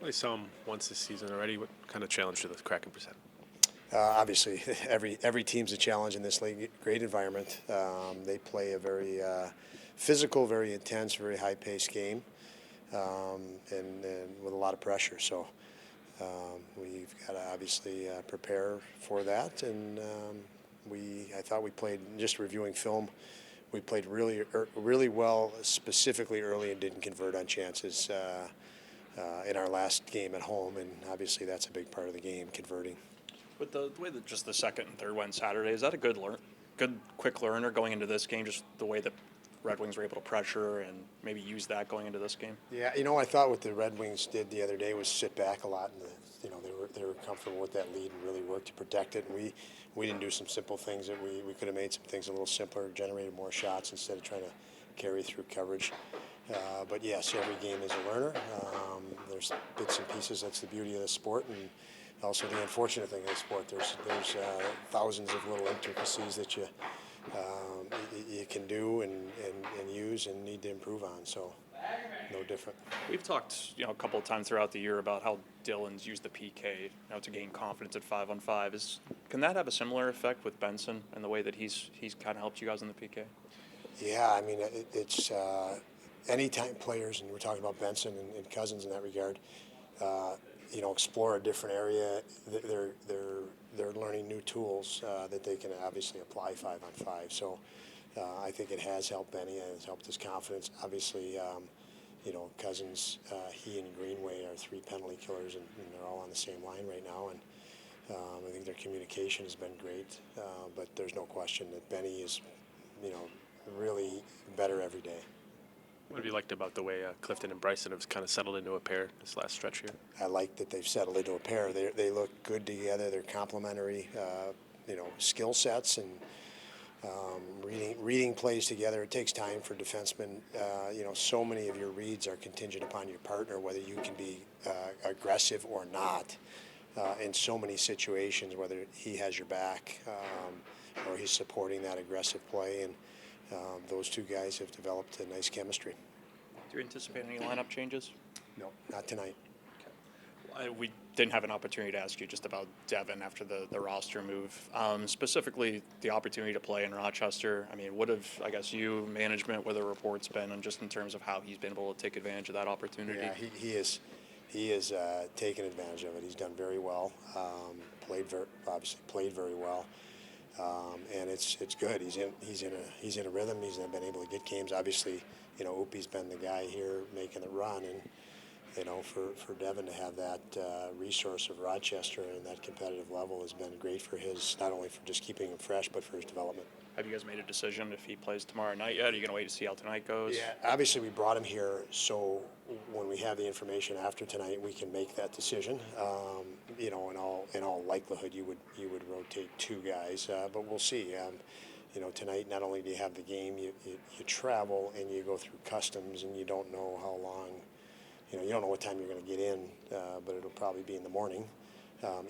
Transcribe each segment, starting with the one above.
I saw him once this season already. What kind of challenge do the Kraken present? Obviously, every team's a challenge in this league. Great environment. They play a very physical, very intense, very high-paced game, and with a lot of pressure. So we've got to obviously prepare for that. And I thought we played, just reviewing film, we played really well, specifically early, and didn't convert on chances in our last game at home. And obviously, that's a big part of the game, converting. With the way that just the second and third went Saturday, is that a good quick learner going into this game? Just the way that Red Wings were able to pressure and maybe use that going into this game. Yeah, I thought what the Red Wings did the other day was sit back a lot, and they were comfortable with that lead and really worked to protect it. And we didn't do some simple things that we could have made some things a little simpler, generated more shots instead of trying to carry through coverage. But yes, every game is a learner. There's bits and pieces. That's the beauty of the sport, and also the unfortunate thing in the sport. There's thousands of little intricacies that you can do and use and need to improve on. So no different. We've talked, a couple of times throughout the year about how Dylan's used the PK, to gain confidence at 5-on-5. Can that have a similar effect with Benson and the way that he's kind of helped you guys in the PK? Yeah, I mean it's anytime players, and we're talking about Benson and Cousins in that regard. Explore a different area. They're learning new tools that they can obviously apply 5-on-5. So I think it has helped Benny. It has helped his confidence. Obviously, Cousins, he and Greenway are 3 penalty killers, and they're all on the same line right now. And I think their communication has been great. But there's no question that Benny is, really better every day. What have you liked about the way Clifton and Bryson have kind of settled into a pair this last stretch here? I like that they've settled into a pair. They look good together. They're complementary, skill sets, and reading plays together. It takes time for defensemen. So many of your reads are contingent upon your partner, whether you can be aggressive or not. In so many situations, whether he has your back or he's supporting that aggressive play, and those two guys have developed a nice chemistry. Do you anticipate any lineup changes? No, not tonight. Okay. We didn't have an opportunity to ask you just about Devin after the roster move. Specifically, the opportunity to play in Rochester. I mean, what have, you, management, what the reports been on just in terms of how he's been able to take advantage of that opportunity? Yeah, he has taken advantage of it. He's done very well. Obviously played very well. And it's good. He's in a rhythm. He's been able to get games. Obviously, Oopie's been the guy here making the run, and for Devin to have that resource of Rochester and that competitive level has been great for his, not only for just keeping him fresh, but for his development. Have you guys made a decision if he plays tomorrow night yet? Are you going to wait to see how tonight goes? Yeah, obviously we brought him here so when we have the information after tonight, we can make that decision. In all likelihood, you would rotate 2 guys, but we'll see. Tonight, not only do you have the game, you travel and you go through customs, and you don't know how long. You don't know what time you're going to get in, but it'll probably be in the morning,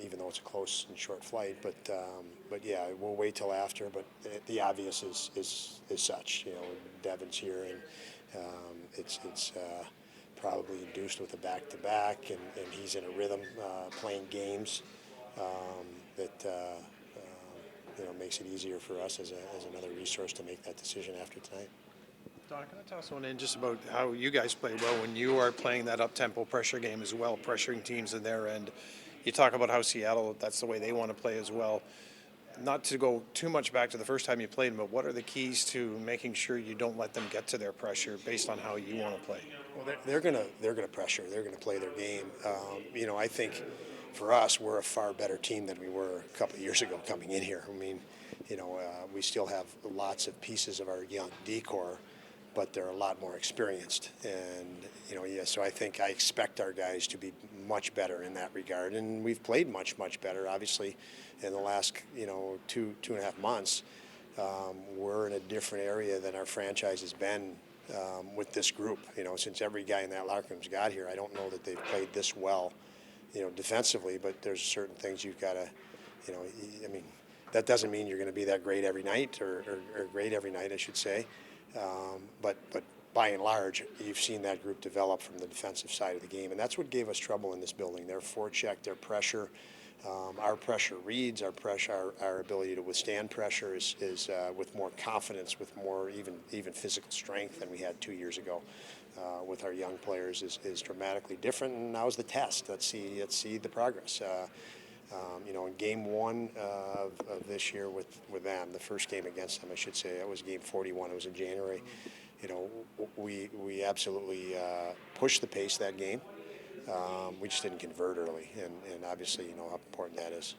even though it's a close and short flight. But yeah, we'll wait till after. But the obvious is such. Devin's here, and it's probably induced with a back-to-back, and he's in a rhythm playing games that makes it easier for us as another resource to make that decision after tonight. Don, can I toss one in just about how you guys play well when you are playing that up-tempo pressure game as well, pressuring teams in their end? You talk about how Seattle, that's the way they want to play as well. Not to go too much back to the first time you played them, but what are the keys to making sure you don't let them get to their pressure based on how you want to play? Well, they're gonna pressure. They're gonna play their game. I think for us, we're a far better team than we were a couple of years ago coming in here. I mean, we still have lots of pieces of our young decor, but they're a lot more experienced. And, so I expect our guys to be much better in that regard. And we've played much, much better, obviously, in the last, 2.5 months. We're in a different area than our franchise has been with this group. Since every guy in that locker room's got here, I don't know that they've played this well, defensively, but there's certain things you've got to, that doesn't mean you're going to be that great every night or great every night, I should say. But by and large, you've seen that group develop from the defensive side of the game, and that's what gave us trouble in this building. Their forecheck, their pressure, our pressure reads, our pressure, our ability to withstand pressure is with more confidence, with more even physical strength than we had 2 years ago. With our young players is dramatically different, and now's the test. Let's see the progress. In game one of this year with them, the first game against them, I should say, that was game 41. It was in January. We absolutely pushed the pace that game. We just didn't convert early, and obviously you know how important that is.